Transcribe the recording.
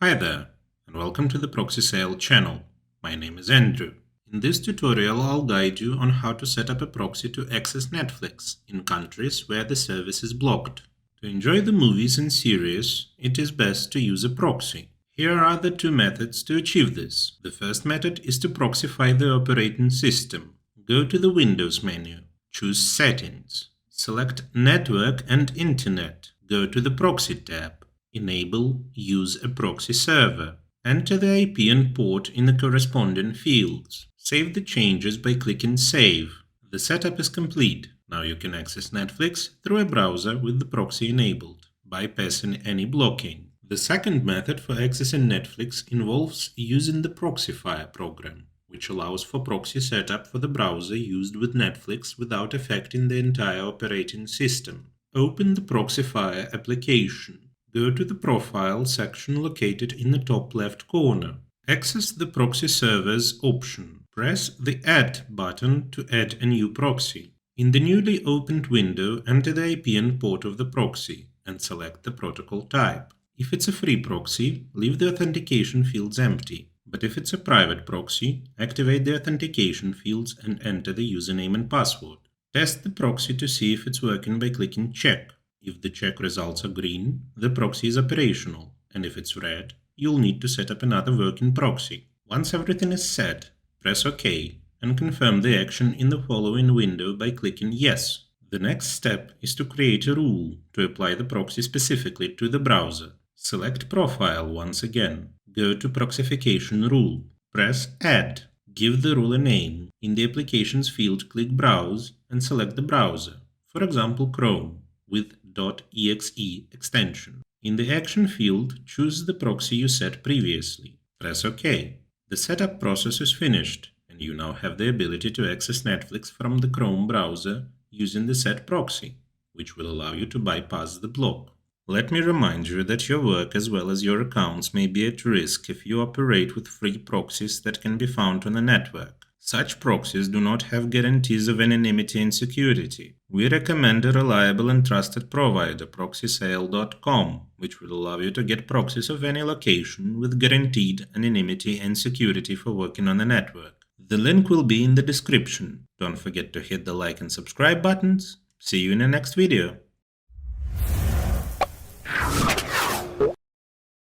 Hi there, and welcome to the Proxy Sale channel. My name is Andrew. In this tutorial, I'll guide you on how to set up a proxy to access Netflix in countries where the service is blocked. To enjoy the movies and series, it is best to use a proxy. Here are the two methods to achieve this. The first method is to proxify the operating system. Go to the Windows menu, choose Settings, select Network and Internet, go to the Proxy tab. Enable Use a proxy server. Enter the IP and port in the corresponding fields. Save the changes by clicking Save. The setup is complete. Now you can access Netflix through a browser with the proxy enabled, bypassing any blocking. The second method for accessing Netflix involves using the Proxyfier program, which allows for proxy setup for the browser used with Netflix without affecting the entire operating system. Open the Proxyfier application. Go to the Profile section located in the top left corner. Access the Proxy Servers option. Press the Add button to add a new proxy. In the newly opened window, enter the IP and port of the proxy and select the protocol type. If it's a free proxy, leave the authentication fields empty. But if it's a private proxy, activate the authentication fields and enter the username and password. Test the proxy to see if it's working by clicking Check. If the check results are green, the proxy is operational, and if it's red, you'll need to set up another working proxy. Once everything is set, press OK and confirm the action in the following window by clicking Yes. The next step is to create a rule to apply the proxy specifically to the browser. Select Profile once again. Go to Proxification Rule. Press Add. Give the rule a name. In the Applications field, click Browse and select the browser, for example Chrome, with .exe extension. In the Action field, choose the proxy you set previously. Press OK. The setup process is finished, and you now have the ability to access Netflix from the Chrome browser using the set proxy, which will allow you to bypass the block. Let me remind you that your work as well as your accounts may be at risk if you operate with free proxies that can be found on the network. Such proxies do not have guarantees of anonymity and security. We recommend a reliable and trusted provider, proxysale.com, which will allow you to get proxies of any location with guaranteed anonymity and security for working on the network. The link will be in the description. Don't forget to hit the like and subscribe buttons. See you in the next video.